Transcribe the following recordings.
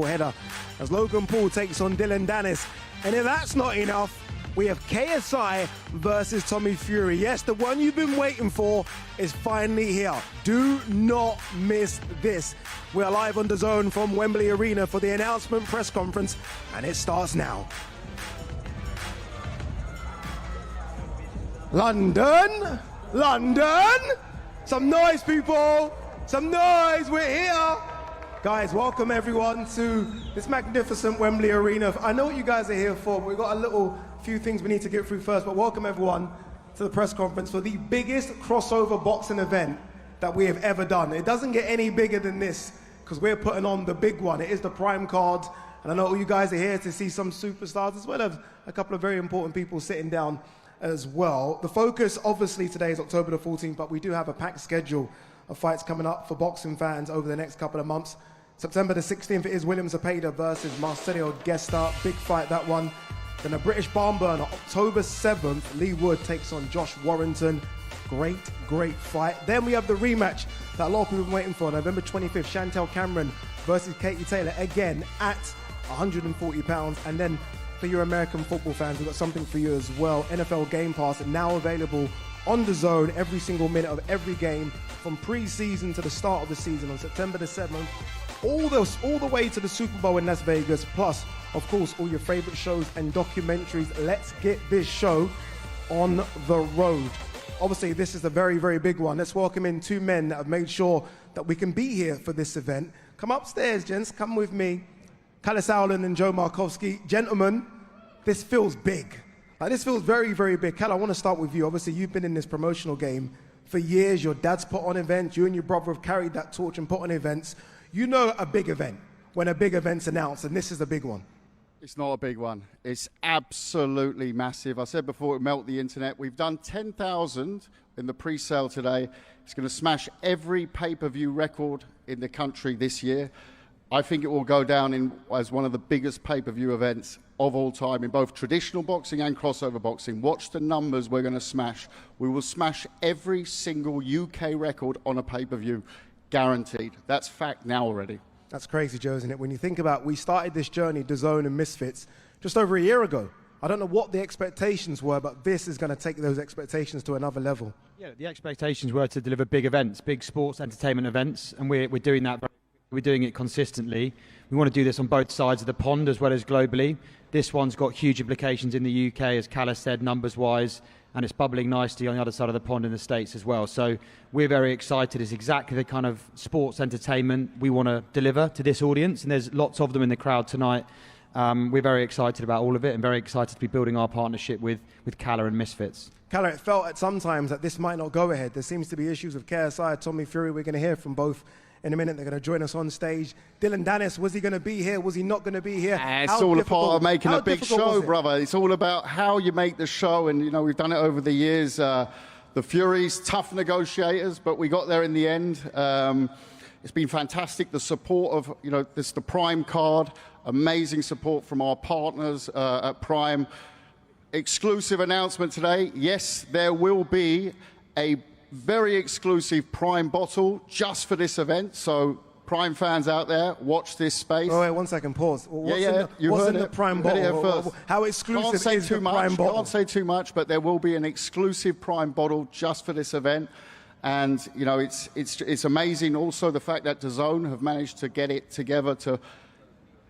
header as Logan Paul takes on Dylan Dennis. And if that's not enough, we have KSI versus Tommy Fury. Yes, the one you've been waiting for is finally here. Do not miss this. We are live on DAZN from Wembley Arena for the announcement press conference, and it starts now. London, London, some noise, people, some noise, we're here. Guys, welcome everyone to this magnificent Wembley Arena. I know what you guys are here for, but we've got a few things we need to get through first, but welcome everyone to the press conference for the biggest crossover boxing event that we have ever done. It doesn't get any bigger than this because we're putting on the big one. It is the Prime card, and I know you guys are here to see some superstars as well as a couple of very important people sitting down as well. The focus obviously today is October the 14th, but we do have a packed schedule of fights coming up for boxing fans over the next couple of months. September the 16th it is William Zepeda versus Marcelo Gesta, big fight that one. Then a British barn burner, October 7th, Lee Wood takes on Josh Warrington. Great fight. Then we have the rematch that a lot of people have been waiting for, November 25th, Chantel Cameron versus Katie Taylor, again at 140 pounds. And then for your American football fans, we've got something for you as well. NFL Game Pass now available on DAZN every single minute of every game from pre-season to the start of the season on September the 7th. All the way to the Super Bowl in Las Vegas, plus, of course, all your favorite shows and documentaries. Let's get this show on the road. Obviously, this is a very big one. Let's welcome in two men that have made sure that we can be here for this event. Come upstairs, gents. Come with me. Kalle Sauerland and Joe Markowski. Gentlemen, this feels big. This feels very big. Kalle, I want to start with you. Obviously, you've been in this promotional game for years. Your dad's put on events. You and your brother have carried that torch and put on events. You know a big event when a big event's announced, and this is a big one. It's not a big one. It's absolutely massive. I said before it would melt the internet. We've done 10,000 in the pre-sale today. It's going to smash every pay-per-view record in the country this year. I think it will go down as one of the biggest pay-per-view events of all time in both traditional boxing and crossover boxing. Watch the numbers we're going to smash. We will smash every single UK record on a pay-per-view, guaranteed. That's fact now already. That's crazy, Joe, isn't it? When you think about, we started this journey, DAZN and Misfits, just over a year ago. I don't know what the expectations were, but this is going to take those expectations to another level. Yeah, the expectations were to deliver big events, big sports entertainment events, and we're doing that. We're doing it consistently. We want to do this on both sides of the pond as well as globally. This one's got huge implications in the UK, as Kalle said, numbers-wise, and it's bubbling nicely on the other side of the pond in the States as well. So we're very excited. It's exactly the kind of sports entertainment we want to deliver to this audience, and there's lots of them in the crowd tonight. We're very excited about all of it and very excited to be building our partnership with Kalle and Misfits. Kalle, it felt at some times that this might not go ahead. There seems to be issues with KSI, Tommy Fury. We're going to hear from both in a minute. They're going to join us on stage. Dylan Dennis, was he going to be here? Was he not going to be here? It's all a part of making a big show, brother. It's all about how you make the show, and you know we've done it over the years. The Furies, tough negotiators, but we got there in the end. It's been fantastic. The support of the Prime card, amazing support from our partners at Prime. Exclusive announcement today. Yes, there will be a very exclusive Prime bottle just for this event. So Prime fans out there, watch this space. Oh, wait, 1 second, pause. What's in the Prime bottle? How exclusive is the Prime bottle? Can't say too much, but there will be an exclusive Prime bottle just for this event. And you know, it's amazing also the fact that DAZN have managed to get it together to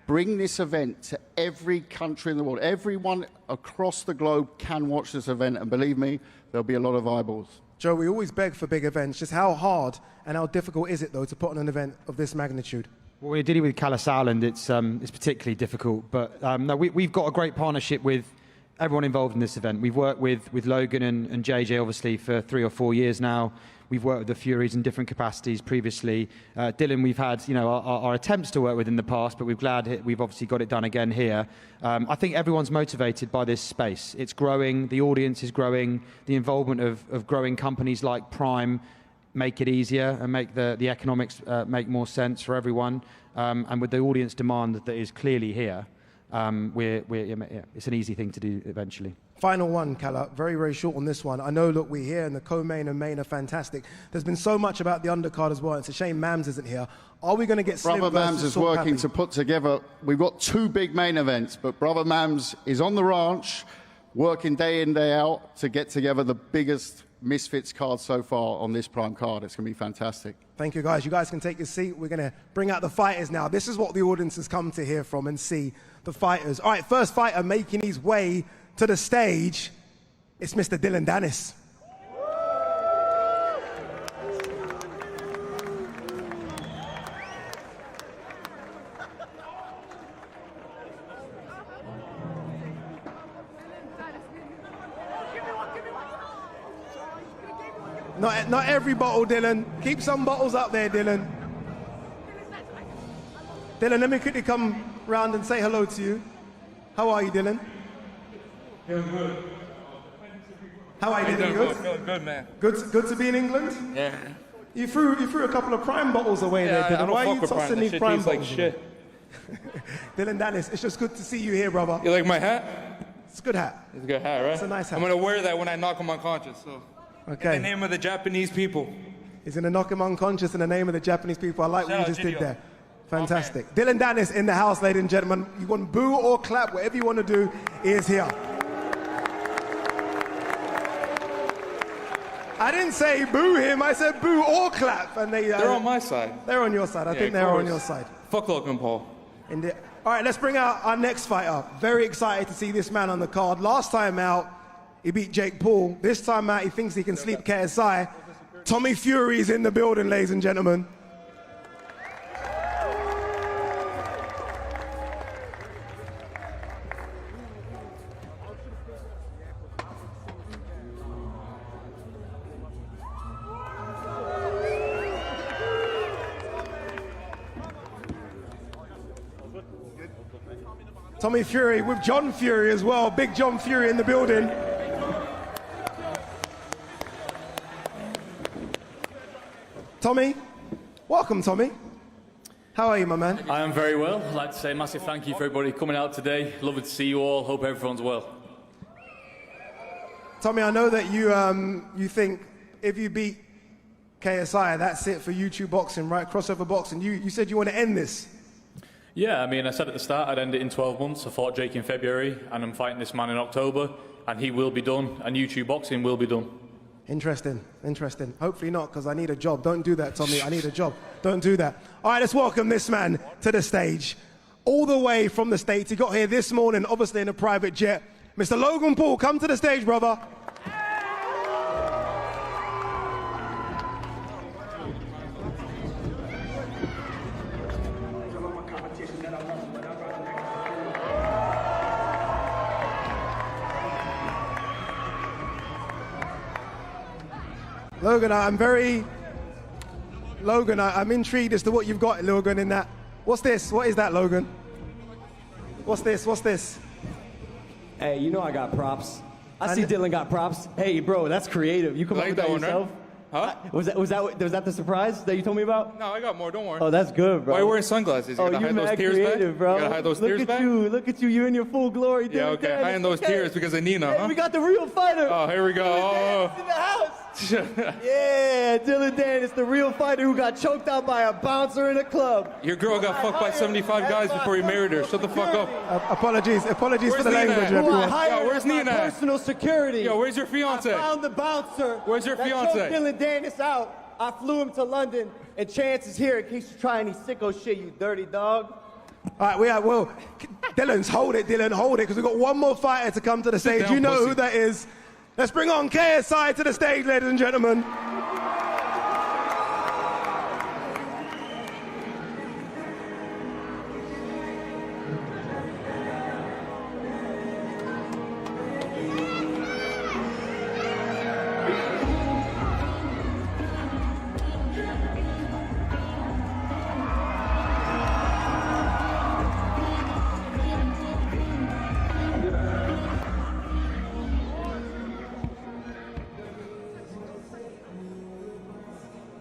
bring this event to every country in the world. Everyone across the globe can watch this event, and believe me, there'll be a lot of eyeballs. Joe, we always beg for big events. Just how hard and how difficult is it, though, to put on an event of this magnitude? Well, we're dealing with Kalle Sauerland. It's particularly difficult, but no, we've got a great partnership with everyone involved in this event. We've worked with Logan and JJ, obviously, for 3 or 4 years now. We've worked with the Furies in different capacities previously. Dylan, we've had our attempts to work with in the past, but we're glad we've obviously got it done again here. I think everyone's motivated by this space. It's growing, the audience is growing, the involvement of growing companies like Prime make it easier and make the economics make more sense for everyone. And with the audience demand that is clearly here, it's an easy thing to do eventually. Final one, Kala, very, very short on this one. I know, look, we're here and the co-main and main are fantastic. There's been so much about the undercard as well. It's a shame Mams isn't here. Are we going to get Slim Brother Mams is working to put together, we've got 2 big main events, but Brother Mams is on the ranch, working day in, day out to get together the biggest Misfits card so far on this Prime card. It's going to be fantastic. Thank you, guys. You guys can take your seat. We're going to bring out the fighters now. This is what the audience has come to hear from and see, the fighters. All right, first fighter making his way to the stage, it's Mr. Dylan Dennis. Not every bottle, Dylan. Keep some bottles up there, Dylan. Dylan, let me quickly come round and say hello to you. How are you, Dylan? Feeling good. How are you, Dylan? Good? Feeling good, man. Good to be in England? Yeah. You threw a couple of Prime bottles away there, Dylan. Why are you tossing these Prime bottles? Like shit. Dylan Dennis, it's just good to see you here, brother. You like my hat? It's a good hat. It's a good hat, right? It's a nice hat. I'm gonna wear that when I knock him unconscious. So. Okay. In the name of the Japanese people. He's gonna knock him unconscious in the name of the Japanese people. I like what you just did there. Fantastic. Okay. Dylan Dennis in the house, ladies and gentlemen. You want boo or clap, whatever you want to do, he is here. I didn't say boo him, I said boo or clap. And they're on my side. They're on your side. I think they're on your side. Fuck Logan Paul. All right, let's bring out our next fighter. Very excited to see this man on the card. Last time out, he beat Jake Paul. This time out, he thinks he can sleep KSI. Tommy Fury's in the building, ladies and gentlemen. Tommy Fury with John Fury as well. Big John Fury in the building. Tommy, welcome, Tommy. How are you, my man? I am very well. I'd like to say a massive thank you for everybody coming out today. Lovely to see you all. Hope everyone's well. Tommy, I know that you think if you beat KSI, that's it for YouTube boxing, right? Crossover boxing. You said you want to end this. Yeah, I mean, I said at the start I'd end it in 12 months. I fought Jake in February, and I'm fighting this man in October, and he will be done, and YouTube boxing will be done. Interesting, interesting. Hopefully not, because I need a job. Don't do that, Tommy. I need a job. Don't do that. All right, let's welcome this man to the stage. All the way from the States. He got here this morning, obviously in a private jet. Mr. Logan Paul, come to the stage, brother. Logan, I'm intrigued as to what you've got, Logan, in that. What's this? What is that, Logan? What's this? Hey, you know I got props. I see Dylan got props. Hey, bro, that's creative. You come up with that yourself? Huh? Was that the surprise that you told me about? No, I got more. Don't worry. Oh, that's good, bro. Why are you wearing sunglasses? You gotta hide those tears back? Bro. You gotta hide those tears back? Look at you. You're in your full glory, dude. Yeah, okay. Hiding those tears because of Nina, hey, huh? we got the real fighter. Oh, here we go. Dylan in the house. Yeah, Dylan Dennis, the real fighter who got choked out by a bouncer in a club. Your girl got fucked by 75 guys before you married her. Shut the fuck up. Apologies for Where's the Nina language, at? everyone. Yo, where's Nina at? Personal security. Yo, where's your fiance? I found the bouncer. Where's your that fiance? choked Dylan Dennis out. I flew him to London, and Chance is here in case you try any sicko shit, you dirty dog. All right, Dylan's hold it, because we've got one more fighter to come to the stage. down, You know pussy. who that is. Let's bring on KSI to the stage, ladies and gentlemen.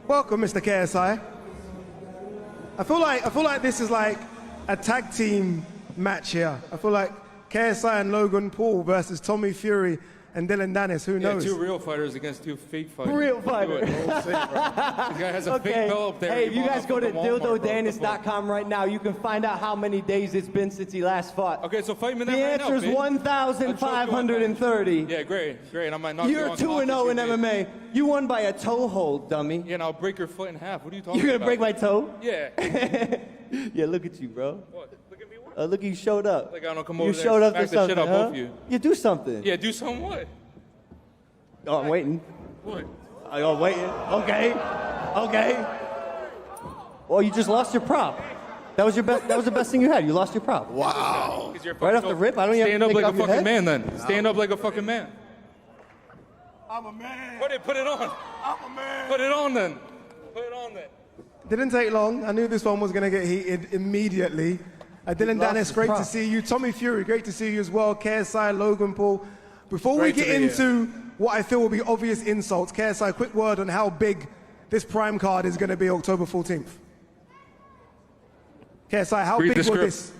Welcome, Mr. KSI. I feel like this is like a tag team match here. I feel like KSI and Logan Paul versus Tommy Fury and Dylan Dennis. Who knows? 2 real fighters against 2 fake fighters. Real fighters. This guy has a fake belt up there. Hey, if you bought guys off go of to the Walmart, bro. dildodennis.com right now, you can find out how many days it's been since he last fought. Okay, so fight me The that right now, answer is bitch. 1,530. Yeah, great. I might knock you You're on 2-0 in top. MMA. You won by a toe hold, dummy. Yeah, and I'll break your foot in half. What are you talking You're about? gonna break my toe? Yeah. Yeah, look at you, bro. What? Look at me. What? Look, you showed up. Like I don't come over You there showed and up smack to the shit something, out huh? both of you. You do something. Yeah, do something what? Oh, I'm waiting. What? Oh, waiting. Okay. Well, you just lost your prop. That was your best. That was the best thing you had. You lost your prop. Wow. Right off the rip. I don't even Stand have up to take like it a off your fucking head. man then. Stand up like a fucking man. I'm a man. Put it on. I'm a man. Put it on then. Put it on then. Didn't take long. I knew this one was going to get heated immediately. Dylan lost Dennis, his great to prop. see you. Tommy Fury, great to see you as well. KSI, Logan Paul. Before Great we to get be into what I feel will be obvious insults, KSI, quick word on how big this prime card is going to be October 14th. KSI, how Read big the will script. this?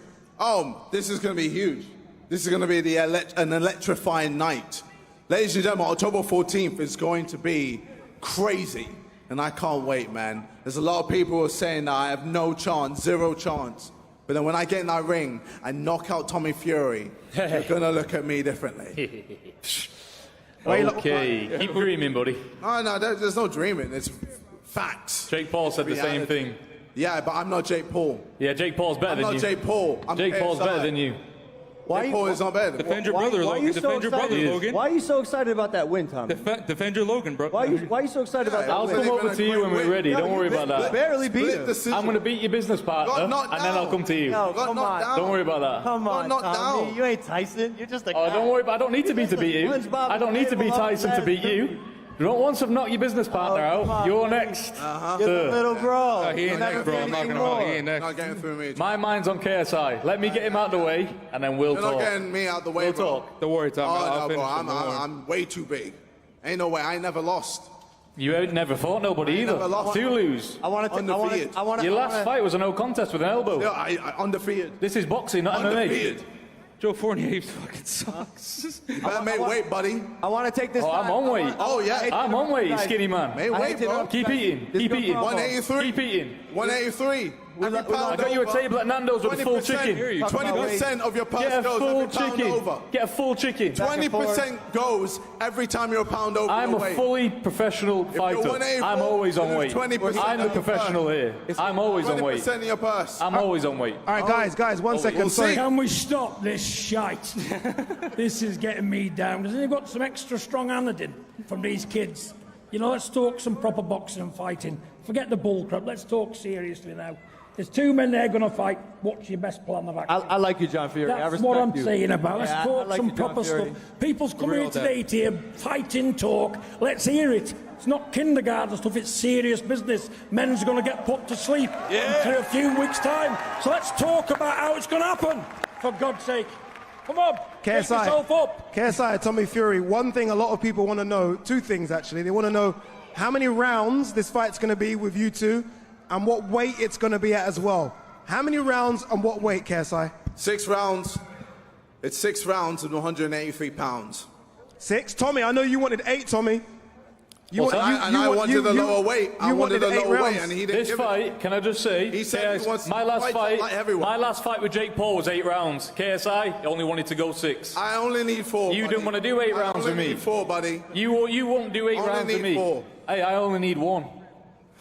This is going to be huge. This is going to be an electrifying night. Ladies and gentlemen, October 14th is going to be crazy. And I can't wait, man. There's a lot of people who are saying that I have no chance, 0 chance. But then when I get in that ring and knock out Tommy Fury, you're going to look at me differently. Okay, keep dreaming, buddy. No, there's no dreaming. It's facts. Jake Paul said the same thing. Yeah, but I'm not Jake Paul. Yeah, Jake Paul's better I'm than not you. Jake Paul. I'm Jake Paul's KSI. better than you. Jake Paul is not better. Defend your Why brother, are you Logan. so Defend your brother, excited? Logan. Why are you so excited about that win, Tommy? Defend your Logan, bro. Why are you so excited about that I'll win? come over to you when we're ready. No, Don't you worry about that. barely beat him. I'm going to beat your business partner, Got and knocked then I'll down. come to you. No, Got come knocked on. down. Don't worry about that. Come on, knocked Tommy. down. You ain't Tyson. You're just a guy. Oh, don't worry about. I don't need to be you. SpongeBob I don't need to be Squarepants, Tyson to beat you. Once I've knocked your business partner come out, on. you're next. You're the little bro. He ain't You'll never next, bro. be I'm knocking him anything out. He more. ain't You're next. not getting through me. My mind's on KSI. Let me get him out the way, and then we'll You're not talk. getting me out the way, We'll bro. talk. Don't worry, Tom. Oh, I'll no, finish bro. him. Don't worry. I'm way too big. Ain't no way. I ain't never lost. You ain't never fought nobody either. never lost. To lose. I want to. Undefeated. Your last fight was a no contest with an elbow. Yeah, I undefeated. This is boxing, not MMA. Undefeated. Joe Fournier fucking sucks. Better make weight, buddy. I want to take this. Oh, I'm on weight. Oh, yeah. I'm on weight, skinny man. Make I weight, hate to bro. interrupt. Keep eating. Keep eating. 183. Keep eating. 183. Every I pound got you a over, table at Nando's with a full 20%, chicken. 20% of your purse Get a goes full every pound chicken. over. Get a full chicken. 20% goes every time you're a pound over I'm your a weight. fully professional you're fighter. 184, I'm always on you weight. lose 20% I'm the of your professional here. I'm always on weight. 20% of your purse. I'm always on weight. All right, guys, 1 second. we'll Sorry. see. Can we stop this shite? This is getting me down. Hasn't he got some extra strong anodine from these kids? You know, let's talk some proper boxing and fighting. Forget the bull crap. Let's talk seriously now. There's 2 men there going to fight. What's your best plan of action? I like you, John Fury. I That's respect what I'm you. saying about. Let's Yeah, I talk like some you, John proper Fury. stuff. People's coming Real here today to hear fighting talk. Let's hear it. It's not kindergarten stuff. It's serious business. Men's going to get put to sleep in a few weeks' time. So let's talk about how it's going to happen. For God's sake. Come on. Get yourself up. KSI, Tommy Fury, one thing a lot of people want to know, 2 things actually. They want to know how many rounds this fight's going to be with you two and what weight it's going to be at as well. How many rounds and what weight, KSI? 6 rounds. It's 6 rounds and 183 pounds. 6? Tommy, I know you wanted 8, Tommy. I wanted the lower weight. I wanted the 8 lower weight, rounds. and he didn't This give it. fight, can I just say, He said he wants my to last fight like everyone. my last fight with Jake Paul was 8 rounds. KSI only wanted to go 6. I only need 4. You buddy. didn't want to do 8 rounds I with me. only need 4, buddy. You won't do 8 Only rounds with need me. 4. Hey, I only need 1.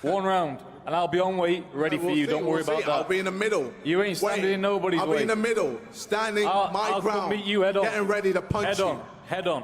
1 round. And I'll be on weight, ready for We'll you. see, Don't worry we'll about see. I'll that. be in the middle. You ain't standing in nobody's I'll way. be in the middle, standing my I'll ground. come meet you head on. Getting ready to punch Head you. on. Head on.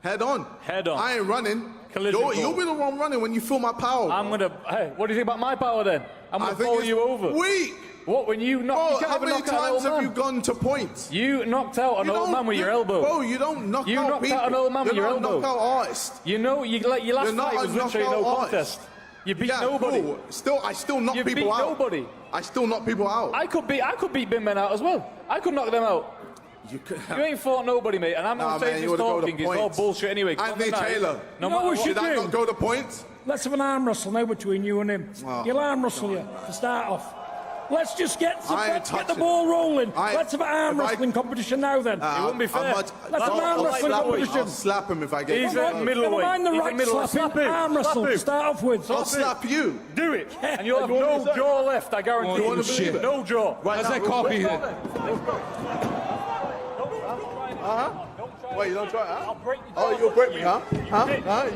Head on. Head on. I ain't running. Collision You'll course. be the one running when you feel my power. I'm gonna. Hey, what do you think about my power then? I'm I gonna think follow it's you over. weak. What when you knock? Bro, you can't how even many knock out an times old have you man. gone to points? You knocked out an old man with your elbow. Bro, you don't knock You out knocked people. out an old man with You're your not a elbow. knockout artist. You know, your last You're not fight a was literally no knockout contest. artist. You beat Yeah, nobody. cool. I still knock You people beat out. nobody. I still knock people out. I could beat big men out as well. I could knock them out. You could. You ain't fought nobody, mate. And I'm Nah, not man, saying you this would've go to talking. It's all points. bullshit anyway. 'cause Anthony on the night, Taylor. No You know matter we what. should Did I do? not go to points? Let's have an arm wrestle now between you and him. Oh. He'll arm wrestle you to start off. Let's just get the touching ball rolling. I- Let's have an arm if I- wrestling competition now then. It wouldn't be fair. Let's have an arm wrestling I'll competition. slap him if I get He's close. a middleweight. Never mind the He's a right middleweight. slapping, Slap him. arm wrestle Slap him. to start off with. I'll slap you. Do it. And you'll have no jaw left, I guarantee You you. wanna believe it? No jaw. How's that coffee hit? Wait, you don't try it, huh? I'll break you. Oh, you'll break me, huh? Huh?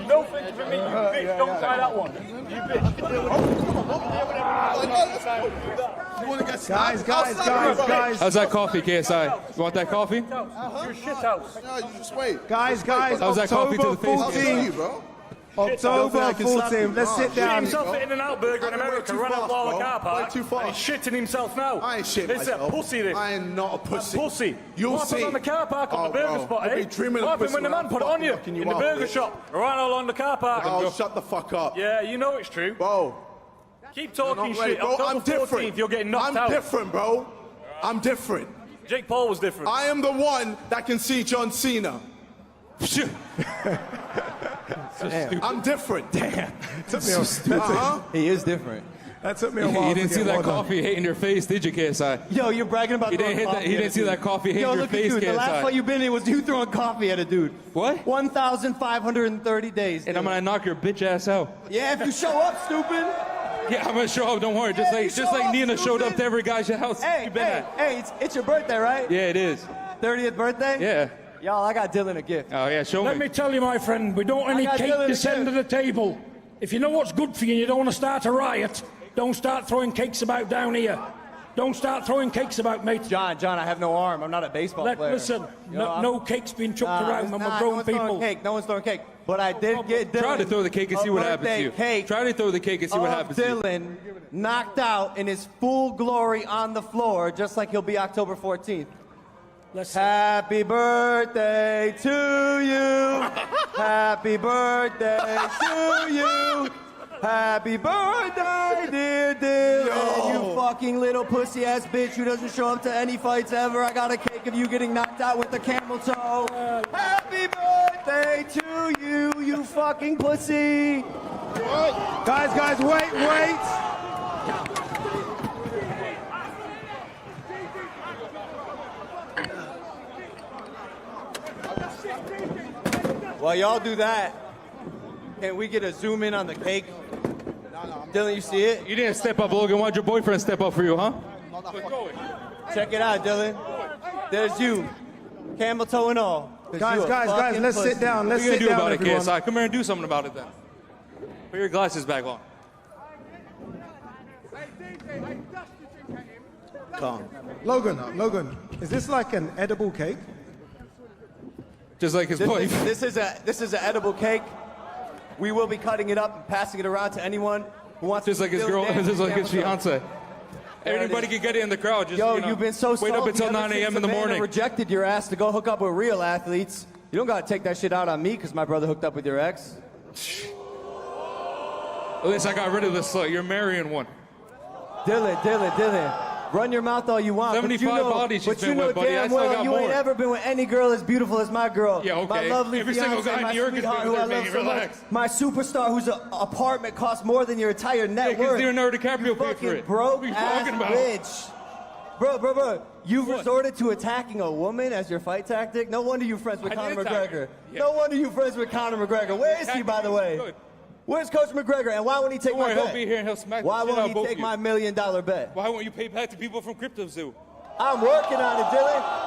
No thank you for me, you bitch. Don't try that one. You bitch. You want to get Guys, slapped? guys. How's that coffee, KSI? You want that coffee? You're shit house. No, you just wait. Guys, How's that coffee to the face? I'll show you, bro. October I can slap 14th. you. Let's sit Shit down. himself in an out burger in Way America, too ran out fast, all the bro. car park. Way too fast. And he's shitting himself now. I ain't shit This is a myself. pussy, this. I am not a pussy. Pussy. You'll What happened see. on the car park on Oh, the burger bro. spot, I'll eh? be dreaming What of happened when the pussy man put it on you fucking in the out, burger bitch. shop? Ran along the car park. Oh, shut the fuck up. Yeah, you know it's true. Bro. Keep You're talking not ready, shit. bro. October I'm 14th, different. you're getting knocked out. I'm different, bro. I'm different. Jake Paul was different. I am the one that can see John Cena. I'm different. Damn. He is different. That took me a while. You didn't to see get that one done. coffee hit in your face, did you, KSI? Yo, you're bragging about He throwing didn't hit that. coffee He at a didn't see dude. that coffee hit Yo, in your look at face, you. The last KSI. fight you've been in was you throwing coffee at a dude. What? 1,530 days. And I'm dude. gonna knock your bitch ass out. Yeah, if you show up, stupid. Yeah, I'm gonna show up. Don't worry. Just Yeah, you like show up, Nina showed up stupid. to every guy's house. Hey, you been hey, at. hey, it's your birthday, right? Yeah, it is. 30th birthday? Yeah. Y'all, I got Dylan a gift. Oh yeah, show Let me. me tell you, my friend, we don't want any got cake Dylan this end of again. the table. If you know what's good for you and you don't want to start a riot, don't start throwing cakes about down here. Don't start throwing cakes about, mate. John, I have no arm. I'm not a baseball player. Listen, You know, no cake's being chucked around when we're no grown one's people. throwing cake. No one's throwing cake. But I did get Dylan Try to throw the cake and see a what happens to birthday you. Cake Try to throw the cake and see what of happens to you. Dylan knocked out in his full glory on the floor, just like he'll be October 14th. Let's Happy birthday to you. Happy birthday to you. Happy birthday, dear Dylan. You fucking little pussy ass bitch who doesn't show up to any fights ever. I got a cake of you getting knocked out with the camel toe. Happy birthday to you, you fucking pussy. Guys, wait. While y'all do that, can we get a zoom in on the cake? Dylan, you see it? You didn't step up, Logan. Why'd your boyfriend step up for you, huh? Check it out, Dylan. There's you. Camel toe and all. 'Cause Guys, you a fucking let's pussy. sit down. What Let's are you sit gonna do down, about it, everyone. KSI? Come here and do something about it then. Put your glasses back on. Calm. Logan, is this like an edible cake? Just like his wife. This is an edible cake. We will be cutting it up and passing it around to anyone who wants Just to like his Dylan girl, Dance just like his camel toe. fiance. There it Anybody is. can get it in the crowd. Just, Yo, you know, you've been so wait up salty until ever 9 since a.m. in the Savannah morning. rejected your ass to go hook up with real athletes. You don't gotta take that shit out on me because my brother hooked up with your ex. At least I got rid of this slut. You're marrying one. Dylan. Run your mouth all you want. 75 bodies she's but you been know with, buddy. I damn still well got you ain't more. ever been with any girl as beautiful as my girl. Yeah, okay. My lovely Every fiance, single guy in my New York is sweetheart better who I than love me. so much. Relax. My superstar whose apartment costs more than your entire net Yeah, 'cause worth. Leonardo DiCaprio You paid for fucking it. broke What are you ass talking about? bitch. Bro, you've resorted to attacking a woman as your fight tactic? No wonder you're friends with I Conor did attack McGregor. her. Yeah. No wonder you're friends with Conor McGregor. Where is he, by the way? Good. Where's Coach McGregor, and why won't he take Don't my worry, bet? he'll be here and he'll smack the Why shit out won't of he both take of you. my $1 million bet? Why won't you pay back to people from Crypto Zoo? I'm working on it, Dylan.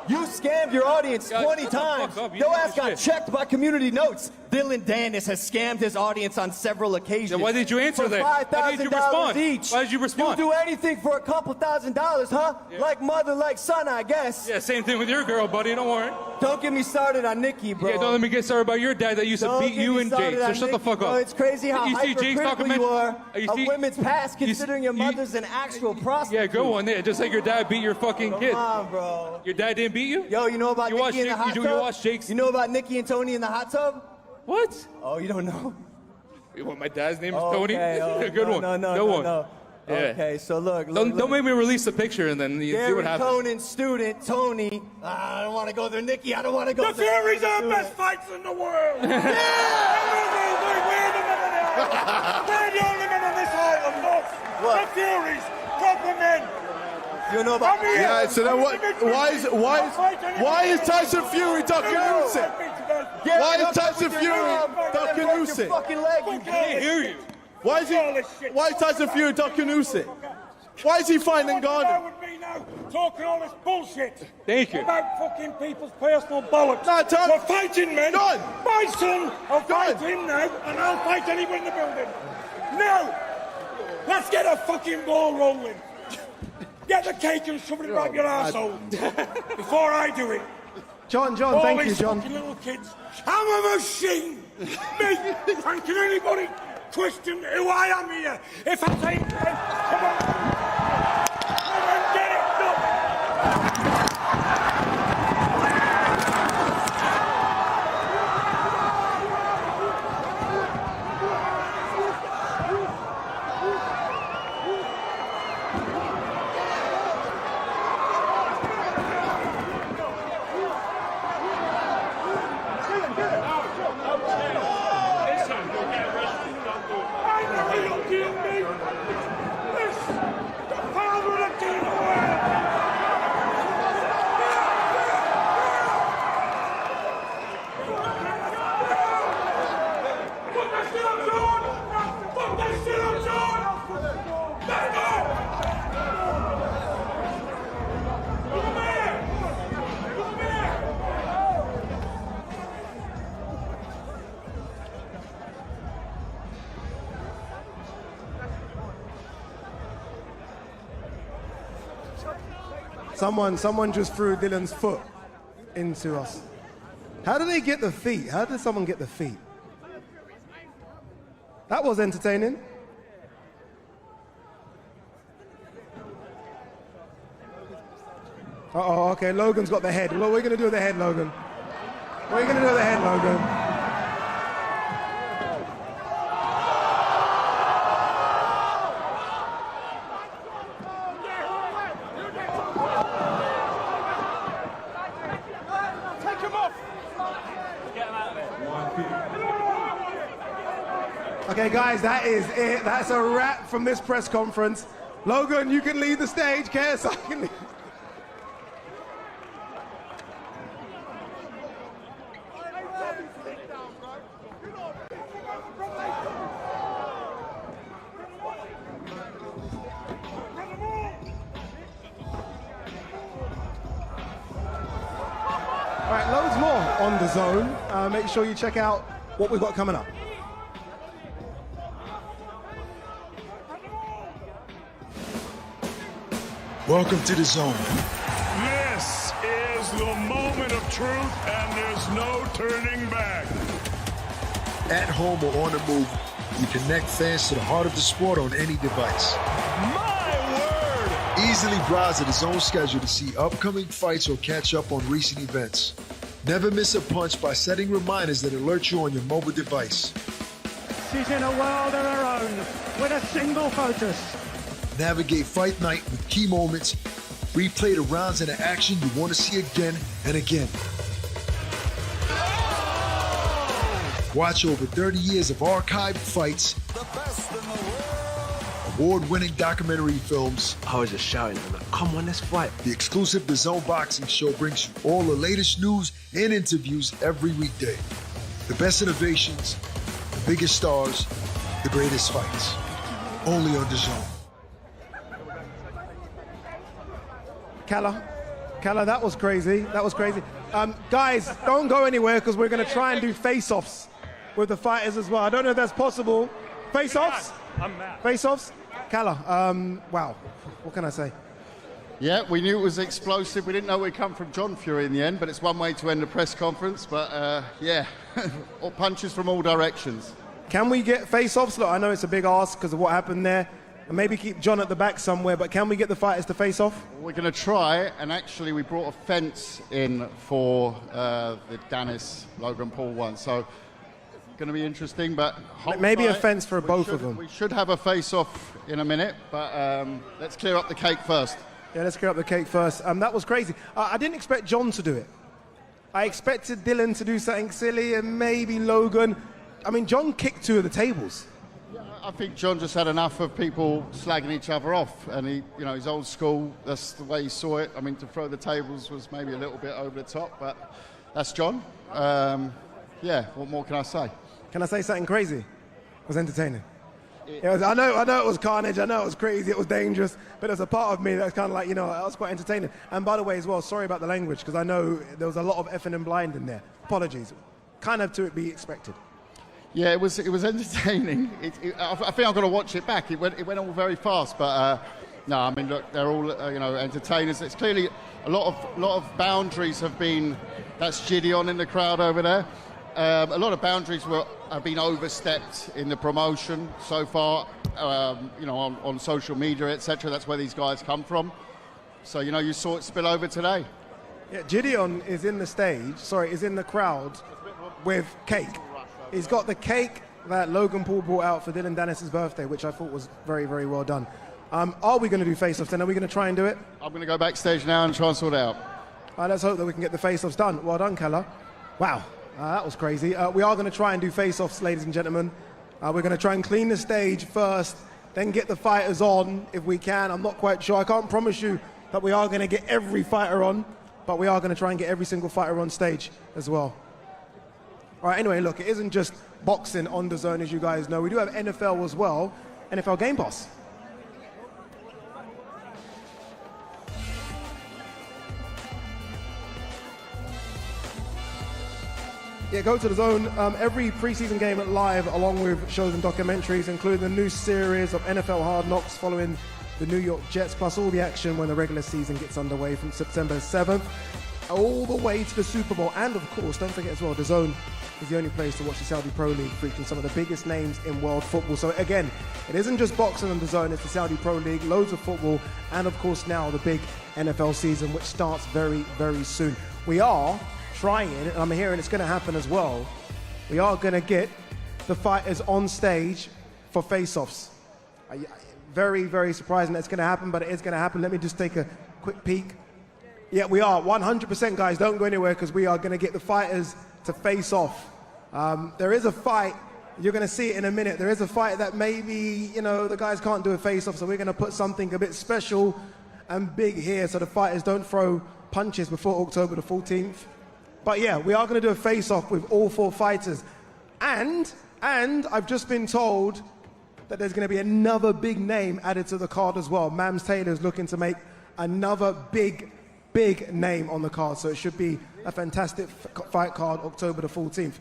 You scammed your audience Yeah, 20 shut the fuck times. up. You Your did ass this got shit. checked by community notes. Dylan Dennis has scammed his audience on several occasions. Then why did you answer for that? Why did you $5,000 respond? each. Why did you respond? You do anything for a couple $1,000s, huh? Yeah. Like mother, like son, I guess. Yeah, same thing with your girl, buddy. Don't worry. Don't get me started on Nikki, bro. Yeah, don't let me get started about your dad that used to Don't beat get you me and started Jake. So on shut the Nikki, fuck bro. up. It's crazy how You see Jake's talking hypercritical you are You of see- women's past, you see- considering your you- mother's an actual prostitute. Yeah, go on there. Just like your dad beat your fucking kid. Come on, bro. Your dad didn't beat you? Yo, you know about You watch Nikki in the Jake- hot you tub? watch Jake's- You know about Nikki and Tony in the hot tub? What? Oh, you don't know? What, my dad's name is Tony? Okay, A good one. No, Good one. no. Yeah. Okay, so look. Don't make me release the picture and then you see Gary what happens. Conan's student, Tony. I don't want to go there, Nikki. I don't want to go The there. Furies are Do best it. fights in the world! We're the men of the only men on this island, look! The Furies! Drop them then. You know about... Yeah, so then what? Why is Tyson Fury ducking Usyk? Why is Tyson Fury ducking Usyk? Fucking leg, you Can't hear you. Why is Tyson Fury ducking Usyk? Why is he fighting Garden? With me now, talking all this bullshit. Thank you. About fucking people's personal bollocks. No, Tom. We're fighting, men. John. My son, I'll fight John. him now, and I'll fight anyone in the building. Now, let's get a fucking ball rolling. Get the cake and shove it up your arsehole before I do it. John, All thank you, these John. fucking little kids. I'm a machine. Me. And can anybody question who I am here? If I say, come on. Come on, get it done. Someone just threw Dylan's foot into us. How did they get the feet? How did someone get the feet? That was entertaining. Uh-oh, okay, Logan's got the head. What are we going to do with the head, Logan? What are you going to do with the head, Logan? Okay, guys, that is it. That's a wrap from this press conference. Logan, you can leave the stage. KSI can leave. All right, loads more on DAZN. Make sure you check out what we've got coming up. Welcome to DAZN. This is the moment of truth, and there's no turning back. At home or on the move, we connect fans to the heart of the sport on any device. My word! Easily browse the DAZN schedule to see upcoming fights or catch up on recent events. Never miss a punch by setting reminders that alert you on your mobile device. She's in a world of her own with a single focus. Navigate fight night with key moments. Replay the rounds and the action you want to see again and again. Watch over 30 years of archived fights, award-winning documentary films. I was just shouting, come on, let's fight. The exclusive DAZN Boxing Show brings you all the latest news and interviews every weekday. The best innovations, the biggest stars, the greatest fights. Only on DAZN. Kalla, that was crazy. That was crazy. Guys, don't go anywhere because we're going to try and do face-offs with the fighters as well. I don't know if that's possible. Face-offs? I'm mad. Face-offs? Kalla, wow. What can I say? Yeah, we knew it was explosive. We didn't know we'd come from John Fury in the end, but it's one way to end a press conference. But, yeah, all punches from all directions. Can we get face-offs? Look, I know it's a big ask because of what happened there. And maybe keep John at the back somewhere, but can we get the fighters to face off? We're going to try, and actually we brought a fence in for the Dennis Logan Paul one, so it's going to be interesting, but maybe a fence for both of them. We should have a face-off in a minute, but let's clear up the cake first. Yeah, let's clear up the cake first. That was crazy. I didn't expect John to do it. I expected Dylan to do something silly and maybe Logan. I mean, John kicked two of the tables. I think John just had enough of people slagging each other off, and he's old school. That's the way he saw it. I mean, to throw the tables was maybe a little bit over the top, but that's John. Yeah, what more can I say? Can I say something crazy? It was entertaining. I know it was carnage, I know it was crazy, it was dangerous, but there's a part of me that's kind of like, that was quite entertaining. And by the way as well, sorry about the language, because I know there was a lot of effing and blind in there. Apologies. Kind of to be expected. Yeah, it was entertaining. I think I'm going to watch it back. It went all very fast, but no, I mean, look, they're all entertainers. It's clearly a lot of boundaries have been. That's Gideon in the crowd over there. A lot of boundaries have been overstepped in the promotion so far. On social media, etc. That's where these guys come from. So you saw it spill over today. Yeah, Gideon is in the crowd with cake. He's got the cake that Logan Paul brought out for Dylan Dennis's birthday, which I thought was very, very well done. Are we going to do face-offs then? Are we going to try and do it? I'm going to go backstage now and try and sort it out. Let's hope that we can get the face-offs done. Well done, Keller. Wow, that was crazy. We are going to try and do face-offs, ladies and gentlemen. We're going to try and clean the stage first, then get the fighters on if we can. I'm not quite sure. I can't promise you that we are going to get every fighter on, but we are going to try and get every single fighter on stage as well. All right, anyway, look, it isn't just boxing on DAZN, as you guys know. We do have NFL as well, NFL Game Pass. Yeah, go to DAZN. Every preseason game live, along with shows and documentaries, including the new series of NFL Hard Knocks following the New York Jets, plus all the action when the regular season gets underway from September 7th, all the way to the Super Bowl. And, of course, don't forget as well, DAZN is the only place to watch the Saudi Pro League, featuring some of the biggest names in world football. So again, it isn't just boxing on DAZN, it's the Saudi Pro League, loads of football, and of course now the big NFL season, which starts very, very soon. We are trying, and I'm hearing it's going to happen as well, we are going to get the fighters on stage for face-offs. Very, very surprising that it's going to happen, but it is going to happen. Let me just take a quick peek. Yeah, we are 100%, guys. Don't go anywhere, because we are going to get the fighters to face off. There is a fight, you're going to see it in a minute. There is a fight that maybe, the guys can't do a face off, so we're going to put something a bit special and big here so the fighters don't throw punches before October the 14th. But yeah, we are going to do a face off with all 4 fighters. And I've just been told that there's going to be another big name added to the card as well. Mams Taylor's looking to make another big name on the card, so it should be a fantastic fight card October the 14th.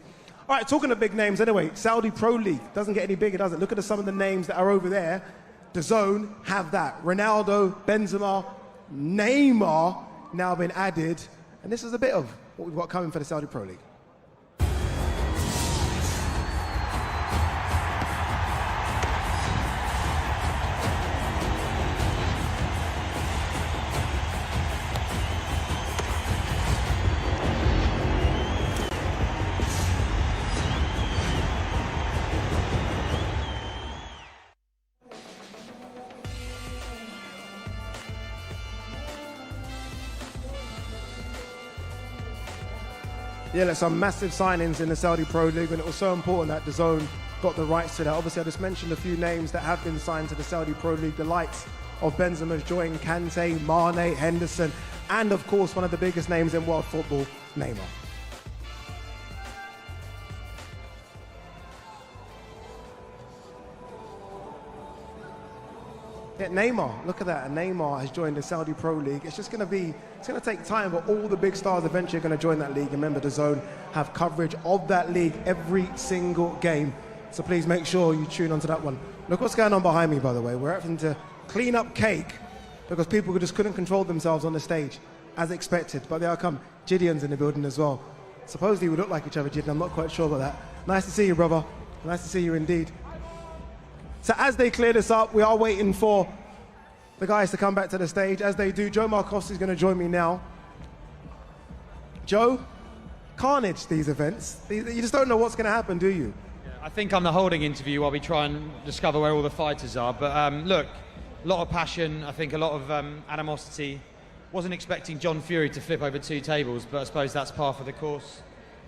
All right, talking of big names anyway, Saudi Pro League doesn't get any bigger, does it? Look at some of the names that are over there. DAZN have that. Ronaldo, Benzema, Neymar now been added, and this is a bit of what we've got coming for the Saudi Pro League. Yeah, there's some massive signings in the Saudi Pro League, and it was so important that DAZN got the rights to that. Obviously, I just mentioned a few names that have been signed to the Saudi Pro League, the likes of Benzema's joined Kante, Mane, Henderson, and of course, one of the biggest names in world football, Neymar. Yeah, Neymar, look at that. And Neymar has joined the Saudi Pro League. It's just going to take time, but all the big stars eventually are going to join that league. Remember, DAZN have coverage of that league every single game. So please make sure you tune onto that one. Look what's going on behind me, by the way. We're having to clean up cake because people just couldn't control themselves on the stage, as expected. But there come. Gideon's in the building as well. Supposedly we look like each other, Gideon. I'm not quite sure about that. Nice to see you, brother. Nice to see you indeed. So as they clear this up, we are waiting for the guys to come back to the stage. As they do, Joe Marcosti is going to join me now. Joe, carnage, these events. You just don't know what's going to happen, do you? Yeah, I think I'm the holding interview while we try and discover where all the fighters are. But look, a lot of passion, I think a lot of animosity. Wasn't expecting John Fury to flip over 2 tables, but I suppose that's par for the course.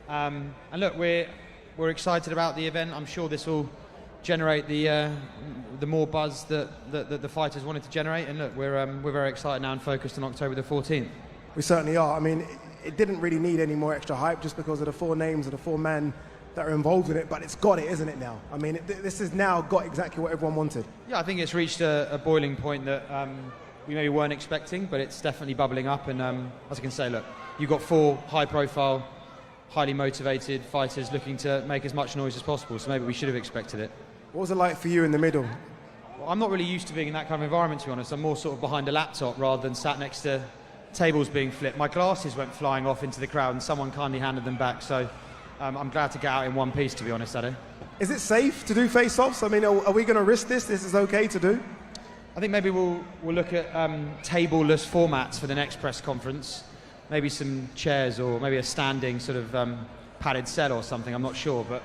And look, we're excited about the event. I'm sure this will generate the more buzz that the fighters wanted to generate. And look, we're very excited now and focused on October the 14th. We certainly are. I mean, it didn't really need any more extra hype just because of the 4 names of the 4 men that are involved in it, but it's got it, isn't it now? I mean, this has now got exactly what everyone wanted. Yeah, I think it's reached a boiling point that we maybe weren't expecting, but it's definitely bubbling up. And as I can say, look, you've got 4 high-profile, highly motivated fighters looking to make as much noise as possible, so maybe we should have expected it. What was it like for you in the middle? Well, I'm not really used to being in that kind of environment, to be honest. I'm more sort of behind a laptop rather than sat next to tables being flipped. My glasses went flying off into the crowd and someone kindly handed them back, so I'm glad to get out in one piece, to be honest, Ade. Is it safe to do face-offs? I mean, are we going to risk this? This is okay to do? I think maybe we'll look at tableless formats for the next press conference. Maybe some chairs or maybe a standing sort of padded cell or something, I'm not sure. But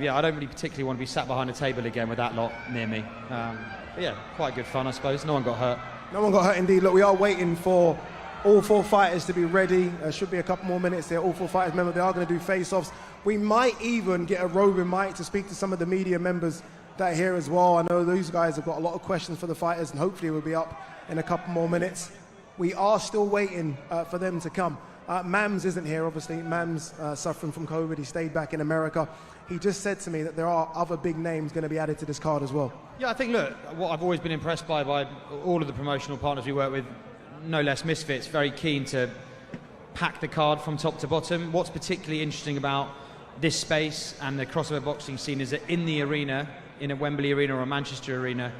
yeah, I don't really particularly want to be sat behind a table again with that lot near me. But yeah, quite good fun, I suppose. No one got hurt. No one got hurt indeed. Look, we are waiting for all 4 fighters to be ready. Should be a couple more minutes there. All 4 fighters, remember, they are going to do face-offs. We might even get a roving mic to speak to some of the media members that are here as well. I know those guys have got a lot of questions for the fighters, and hopefully we'll be up in a couple more minutes. We are still waiting for them to come. Mams isn't here, obviously. Mams suffering from COVID. He stayed back in America. He just said to me that there are other big names going to be added to this card as well. Yeah, I think, look, what I've always been impressed by all of the promotional partners we work with, no less Misfits, very keen to pack the card from top to bottom. What's particularly interesting about this space and the crossover boxing scene is that in the arena, in a Wembley arena or a Manchester arena,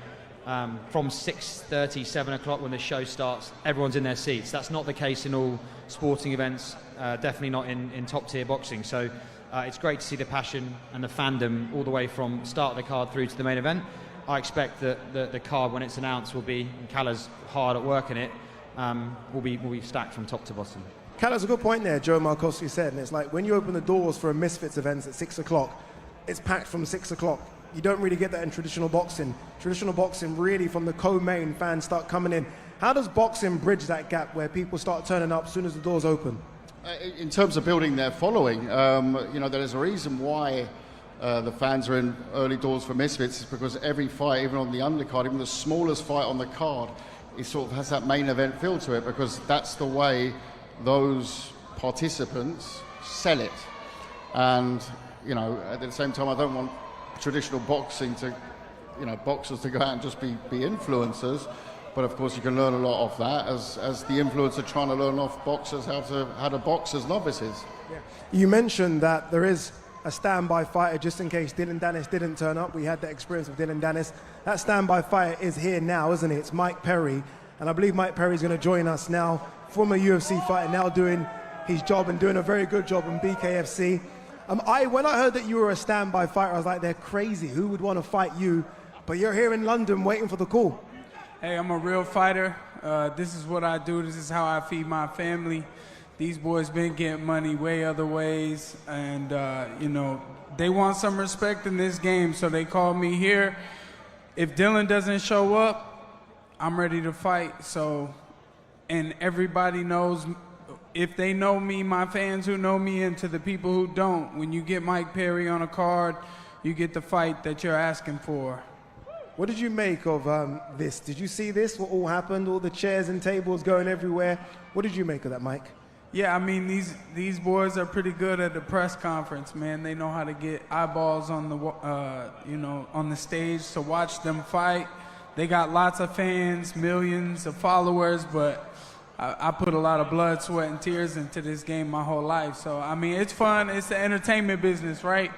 from 6:30, 7 o'clock when the show starts, everyone's in their seats. That's not the case in all sporting events, definitely not in top-tier boxing. So it's great to see the passion and the fandom all the way from start of the card through to the main event. I expect that the card, when it's announced, will be, and Callah's hard at work in it, will be stacked from top to bottom. Callah's a good point there, Joe Markowski said, and it's like when you open the doors for a Misfits event at 6 o'clock, it's packed from 6 o'clock. You don't really get that in traditional boxing. Traditional boxing, really, from the co-main, fans start coming in. How does boxing bridge that gap where people start turning up as soon as the doors open? In terms of building their following, you know, there's a reason why the fans are in early doors for Misfits, is because every fight, even on the undercard, even the smallest fight on the card, it sort of has that main event feel to it, because that's the way those participants sell it. And, you know, at the same time, I don't want traditional boxing to, you know, boxers to go out and just be influencers, but of course you can learn a lot off that as the influencer trying to learn off boxers how to box as novices. Yeah. You mentioned that there is a standby fighter just in case Dylan Dennis didn't turn up. We had that experience with Dylan Dennis. That standby fighter is here now, isn't it? It's Mike Perry, and I believe Mike Perry is going to join us now, former UFC fighter, now doing his job and doing a very good job in BKFC. When I heard that you were a standby fighter, I was like, they're crazy. Who would want to fight you? But you're here in London waiting for the call. Hey, I'm a real fighter. This is what I do. This is how I feed my family. These boys been getting money way other ways. And, you know, they want some respect in this game, so they called me here. If Dylan doesn't show up, I'm ready to fight. So, and everybody knows, if they know me, my fans who know me, and to the people who don't, when you get Mike Perry on a card, you get the fight that you're asking for. What did you make of this? Did you see this, what all happened, all the chairs and tables going everywhere? What did you make of that, Mike? Yeah, I mean, these boys are pretty good at the press conference, man. They know how to get eyeballs on the, you know, on the stage to watch them fight. They got lots of fans, millions of followers, but I put a lot of blood, sweat, and tears into this game my whole life. So, I mean, it's fun. It's the entertainment business, right?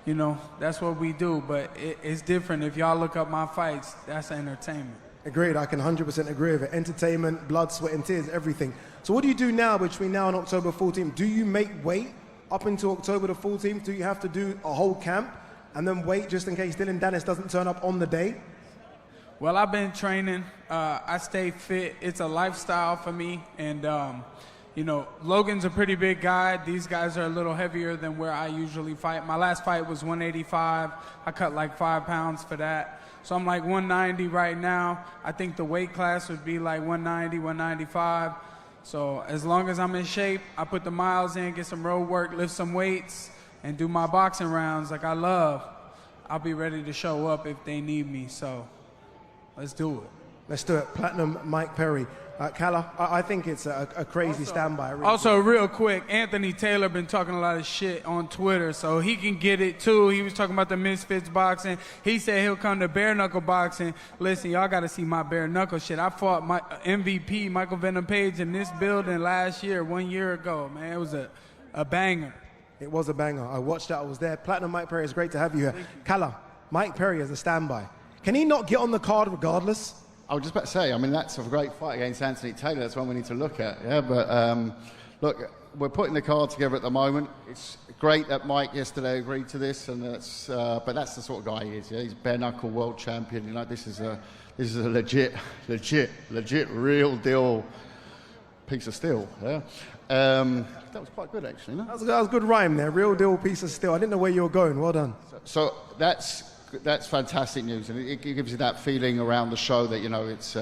You know, that's what we do, but it's different. If y'all look up my fights, that's entertainment. Agreed. I can 100% agree with it. Entertainment, blood, sweat, and tears, everything. So what do you do now between now and October 14th? Do you make weight up until October the 14th? Do you have to do a whole camp and then wait just in case Dylan Dennis doesn't turn up on the day? Well, I've been training. I stay fit. It's a lifestyle for me. And, you know, Logan's a pretty big guy. These guys are a little heavier than where I usually fight. My last fight was 185. I cut like 5 pounds for that. So I'm like 190 right now. I think the weight class would be like 190, 195. So as long as I'm in shape, I put the miles in, get some road work, lift some weights, and do my boxing rounds like I love. I'll be ready to show up if they need me. So let's do it. Let's do it. Platinum Mike Perry. Calla, I think it's a crazy standby. Really. Also, real quick, Anthony Taylor been talking a lot of shit on Twitter, so he can get it too. He was talking about the Misfits boxing. He said he'll come to bare knuckle boxing. Listen, y'all got to see my bare knuckle shit. I fought my MVP, Michael Venom Page, in this building last year, 1 year ago, man. It was a banger. It was a banger. I watched that. I was there. Platinum Mike Perry, it's great to have you here. Calla, Mike Perry as a standby. Can he not get on the card regardless? I was just about to say, I mean, that's a great fight against Anthony Taylor. That's one we need to look at. Yeah, but look, we're putting the card together at the moment. It's great that Mike yesterday agreed to this, and that's but that's the sort of guy he is. Yeah? He's bare knuckle world champion. You know, this is a legit, real deal piece of steel. Yeah. That was quite good, actually. No? That was a good rhyme there. Real deal piece of steel. I didn't know where you were going. Well done. So that's fantastic news, and it gives you that feeling around the show that, you know, it's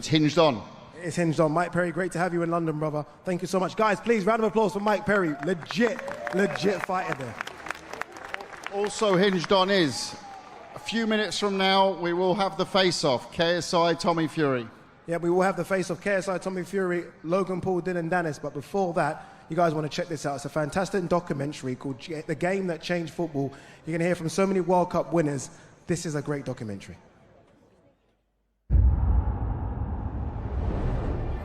hinged on. It's hinged on. Mike Perry, great to have you in London, brother. Thank you so much. Guys, please, round of applause for Mike Perry. Legit fighter there. Also hinged on is, a few minutes from now, we will have the face-off, KSI, Tommy Fury. Yeah, we will have the face-off, KSI, Tommy Fury, Logan Paul, Dylan Dennis, but before that, you guys want to check this out. It's a fantastic documentary called The Game That Changed Football. You're going to hear from so many World Cup winners. This is a great documentary.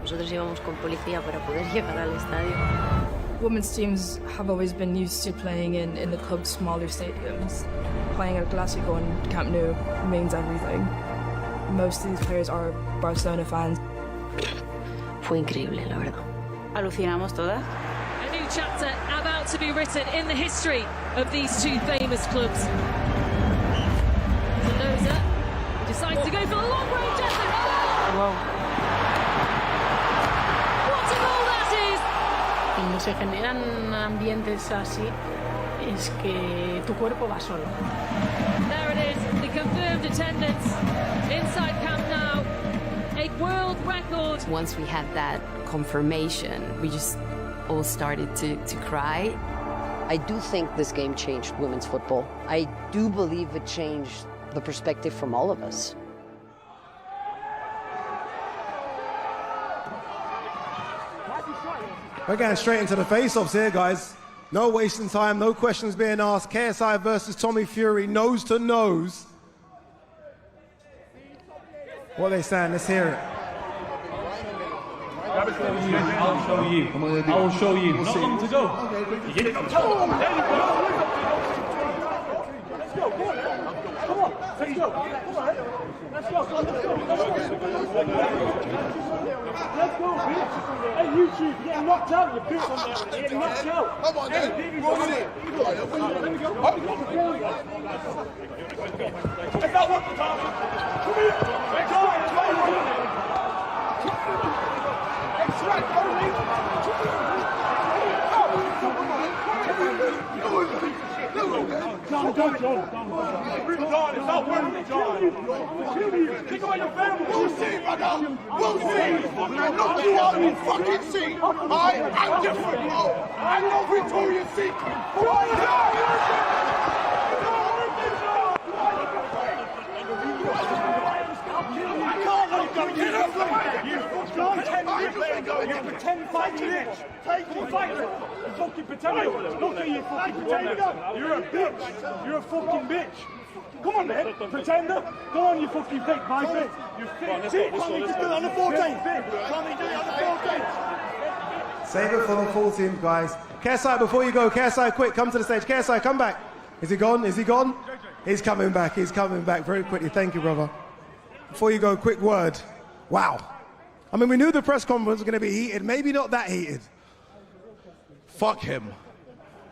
Nosotros íbamos con policía para poder llegar al estadio. Women's teams have always been used to playing in the club's smaller stadiums. Playing at Clásico and Camp Nou means everything. Most of these players are Barcelona fans. Fue increíble, la verdad. Alucinamos todas. A new chapter about to be written in the history of these two famous clubs. Zaloza decides to go for the long range effort. Wow. What a goal that is! Cuando se generan ambientes así, es que tu cuerpo va solo. There it is, the confirmed attendance inside Camp Nou. A world record. Once we had that confirmation, we just all started to cry. I do think this game changed women's football. I do believe it changed the perspective from all of us. We're getting straight into the face-offs here, guys. No wasting time, no questions being asked. KSI versus Tommy Fury, nose to nose. What are they saying? Let's hear it. I'll show you. I will show you. Not long to go. There you go. Let's go. Come on. Let's go. Let's go, bitch. Hey, YouTube, you're getting knocked out. You're getting knocked out. Come on, then. Let me go. Is that what the target? Come here. Let's go. John. It's not worth it, John. Think about your family. We'll see, brother. We'll see. When I knock you out, you'll fucking see. I'm different, bro. I'm no Victoria's Secret. Get up, you pretend fighting bitch. Take it, fight it. You fucking pretend. Look at you, fucking pretender. You're a bitch. You're a fucking bitch. Come on, man, pretender. Go on, you fucking fake viper. You fake. See, can't you just do it on the 14th? Can't you do it on the 14th? Save it for the full team, guys. KSI, before you go, KSI, quick, come to the stage. KSI, come back. Is he gone? Is he gone? He's coming back. He's coming back very quickly. Thank you, brother. Before you go, quick word. Wow. I mean, we knew the press conference was going to be heated. Maybe not that heated. Fuck him.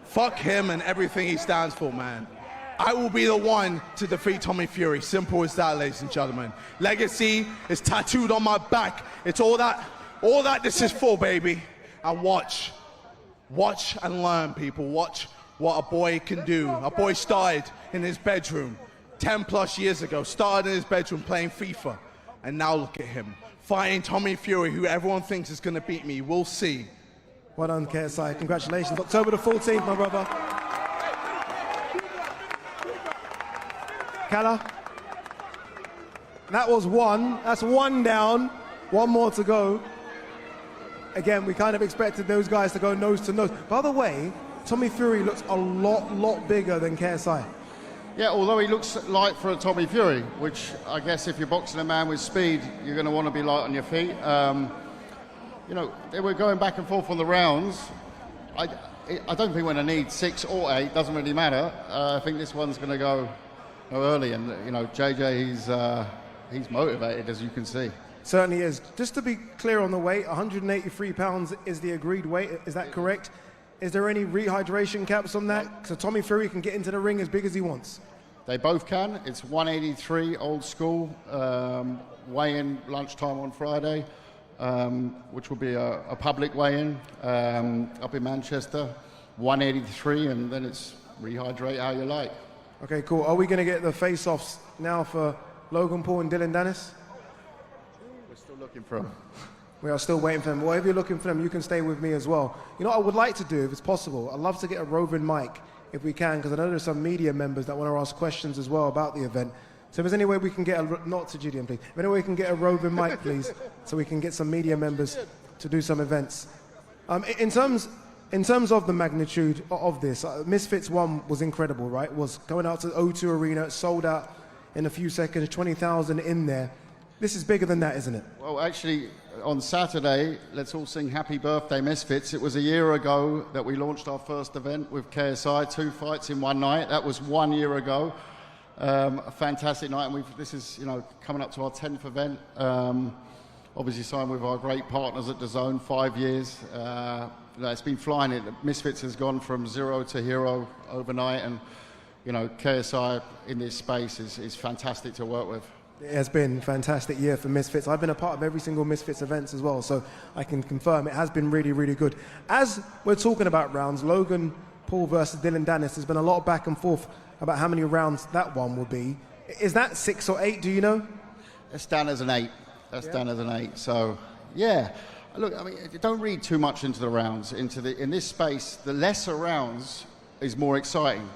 Fuck him and everything he stands for, man. I will be the one to defeat Tommy Fury. Simple as that, ladies and gentlemen. Legacy is tattooed on my back. It's all that this is for, baby. And watch and learn, people. Watch what a boy can do. A boy started in his bedroom 10 plus years ago, started in his bedroom playing FIFA. And now look at him, fighting Tommy Fury, who everyone thinks is going to beat me. We'll see. Well done, KSI. Congratulations. October the 14th, my brother. Calla. That was one. That's one down. One more to go. Again, we kind of expected those guys to go nose to nose. By the way, Tommy Fury looks a lot bigger than KSI. Yeah, although he looks light for a Tommy Fury, which I guess if you're boxing a man with speed, you're going to want to be light on your feet. You know, they were going back and forth on the rounds. I don't think we're going to need 6 or 8, doesn't really matter. I think this one's going to go early, and you know, JJ, he's motivated, as you can see. Certainly is. Just to be clear on the weight, 183 pounds is the agreed weight. Is that correct? Is there any rehydration caps on that? So Tommy Fury can get into the ring as big as he wants. They both can. It's 183 old school, weigh-in lunchtime on Friday, which will be a public weigh-in up in Manchester. 183, and then it's rehydrate how you like. Okay, cool. Are we going to get the face-offs now for Logan Paul and Dylan Dennis? We're still looking for them. We are still waiting for them. Well, if you're looking for them, you can stay with me as well. You know what I would like to do, if it's possible? I'd love to get a roving mic, if we can, because I know there's some media members that want to ask questions as well about the event. So if there's any way we can get not to Gideon, please. If any way we can get a roving mic, please, so we can get some media members to do some events. In terms of the magnitude of this, Misfits 1 was incredible, right? Was going out to the O2 Arena, sold out in a few seconds, 20,000 in there. This is bigger than that, isn't it? Well, actually, on Saturday, let's all sing Happy Birthday Misfits. It was a year ago that we launched our first event with KSI, 2 fights in one night. That was 1 year ago. A fantastic night, and this is, you know, coming up to our 10th event. Obviously signed with our great partners at DAZN, 5 years. It's been flying. Misfits has gone from 0 to hero overnight, and you know, KSI in this space is fantastic to work with. It has been a fantastic year for Misfits. I've been a part of every single Misfits events as well, so I can confirm it has been really good. As we're talking about rounds, Logan Paul versus Dylan Dennis, there's been a lot of back and forth about how many rounds that one will be. Is that 6 or 8, do you know? It's done as an 8. That's done as an 8. So, yeah. Look, I mean, don't read too much into the rounds. In this space, the lesser rounds is more exciting.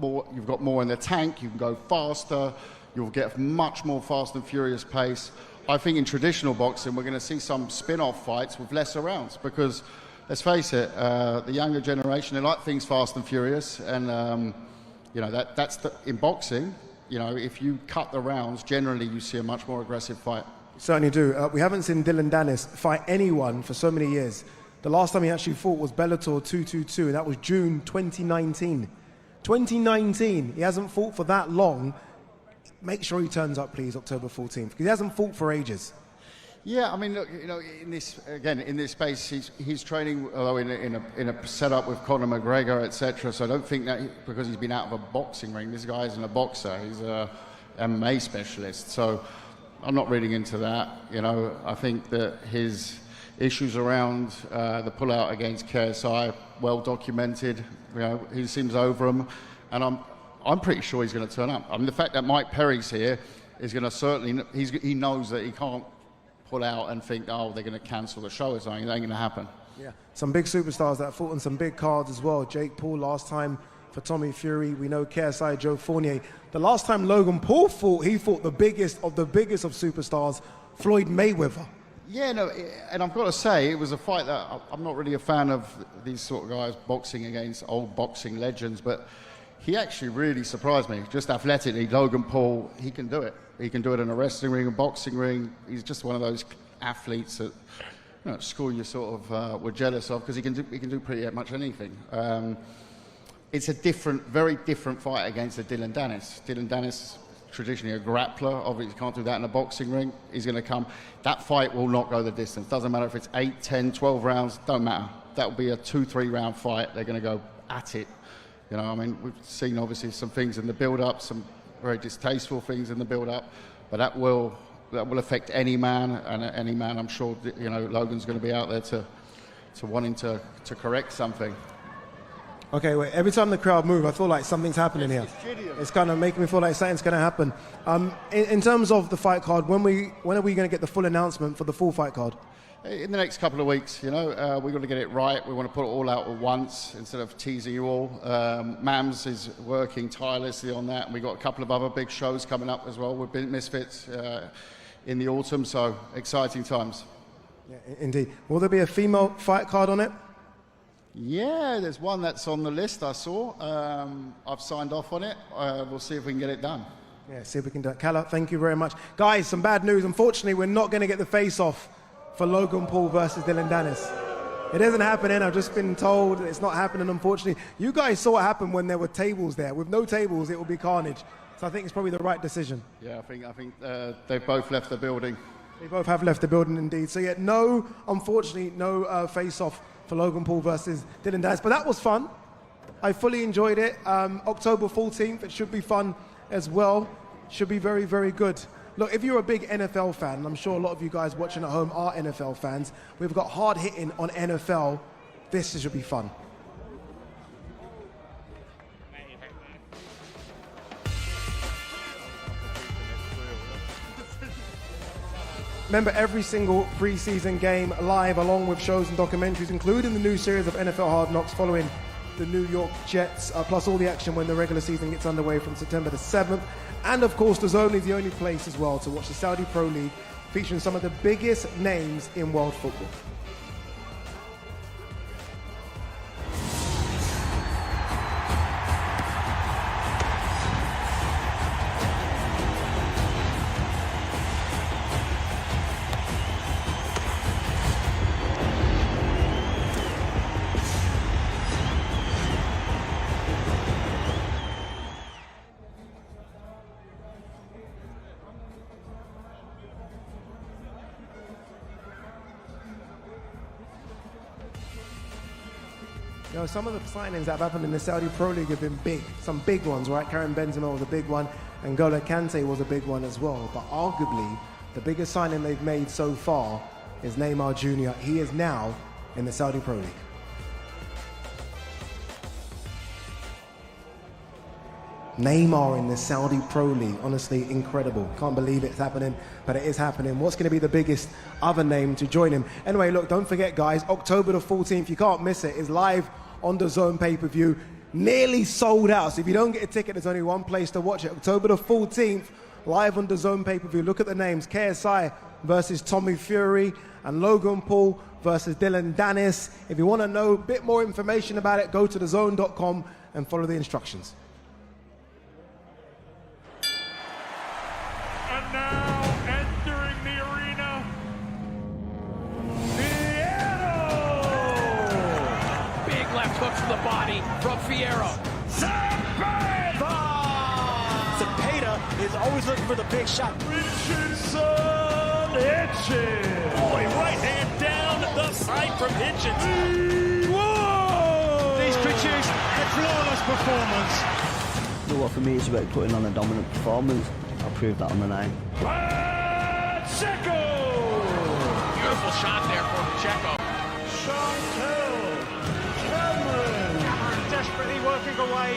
You've got more in the tank, you can go faster, you'll get a much more fast and furious pace. I think in traditional boxing, we're going to see some spin-off fights with lesser rounds because, let's face it, the younger generation, they like things fast and furious, and you know, in boxing, you know, if you cut the rounds, generally you see a much more aggressive fight. Certainly do. We haven't seen Dylan Dennis fight anyone for so many years. The last time he actually fought was Bellator 222, and that was June 2019. 2019, he hasn't fought for that long. Make sure he turns up, please, October 14th, because he hasn't fought for ages. Yeah, I mean, look, you know, in this space, he's training, although in a setup with Conor McGregor, etc. So I don't think that because he's been out of a boxing ring, this guy isn't a boxer. He's a MMA specialist. So I'm not reading into that. You know, I think that his issues around the pullout against KSI, well documented. You know, he seems over them, and I'm pretty sure he's going to turn up. I mean, the fact that Mike Perry's here is going to certainly. He knows that he can't pull out and think, oh, they're going to cancel the show or something. It ain't going to happen. Yeah, some big superstars that fought on some big cards as well. Jake Paul last time for Tommy Fury. We know KSI, Joe Fournier. The last time Logan Paul fought, he fought the biggest of superstars, Floyd Mayweather. Yeah, no, and I've got to say, it was a fight that I'm not really a fan of these sort of guys boxing against old boxing legends, but he actually really surprised me. Just athletically, Logan Paul, he can do it. He can do it in a wrestling ring, a boxing ring. He's just one of those athletes that, you know, at school you sort of were jealous of because he can do pretty much anything. It's a very different fight against a Dylan Dennis. Dylan Dennis, traditionally a grappler, obviously can't do that in a boxing ring. He's going to come. That fight will not go the distance. Doesn't matter if it's 8, 10, 12 rounds, don't matter. That will be a 2-3 round fight. They're going to go at it. You know, I mean, we've seen obviously some things in the build-up, some very distasteful things in the build-up, but that will affect any man, and any man, I'm sure, you know, Logan's going to be out there to wanting to correct something. Okay, wait. Every time the crowd move, I feel like something's happening here. It's kind of making me feel like something's going to happen. In terms of the fight card, when are we going to get the full announcement for the full fight card? In the next couple of weeks, you know, we're going to get it right. We want to put it all out at once instead of teasing you all. Mams is working tirelessly on that, and we've got a couple of other big shows coming up as well with Misfits in the autumn, so exciting times. Yeah, indeed. Will there be a female fight card on it? Yeah, there's one that's on the list I saw. I've signed off on it. We'll see if we can get it done. Yeah, see if we can do it. Calla, thank you very much. Guys, some bad news. Unfortunately, we're not going to get the face-off for Logan Paul versus Dylan Dennis. It isn't happening. I've just been told it's not happening, unfortunately. You guys saw what happened when there were tables there. With no tables, it will be carnage. So I think it's probably the right decision. Yeah, I think they've both left the building. They both have left the building, indeed. So yeah, unfortunately, no face-off for Logan Paul versus Dylan Dennis. But that was fun. I fully enjoyed it. October 14th, it should be fun as well. Should be very, very good. Look, if you're a big NFL fan, and I'm sure a lot of you guys watching at home are NFL fans, we've got hard hitting on NFL. This should be fun. Remember, every single preseason game live, along with shows and documentaries, including the new series of NFL Hard Knocks following the New York Jets, plus all the action when the regular season gets underway from September the 7th. And of course, DAZN is the only place as well to watch the Saudi Pro League, featuring some of the biggest names in world football. You know, some of the signings that have happened in the Saudi Pro League have been big. Some big ones, right? Karim Benzema was a big one, and N'Golo Kante was a big one as well. But arguably, the biggest signing they've made so far is Neymar Jr. He is now in the Saudi Pro League. Neymar in the Saudi Pro League, honestly incredible. Can't believe it's happening, but it is happening. What's going to be the biggest other name to join him? Anyway, look, don't forget, guys, October the 14th, you can't miss it, is live on the DAZN pay-per-view. Nearly sold out, so if you don't get a ticket, there's only one place to watch it. October the 14th, live on the DAZN pay-per-view. Look at the names: KSI versus Tommy Fury, and Logan Paul versus Dylan Dennis. If you want to know a bit more information about it, go to DAZN.com and follow the instructions. And now entering the arena, Big left hook to the body from Fierro. Zepeda is always looking for the big shot. Richardson Hitchens. Boy, right hand down the side from Hitchens. Whoa! These produce a flawless performance. You know what, for me, it's about putting on a dominant performance. I'll prove that on the night. Pacheco! Beautiful shot there from Pacheco. Chantel Cameron. Desperately working away.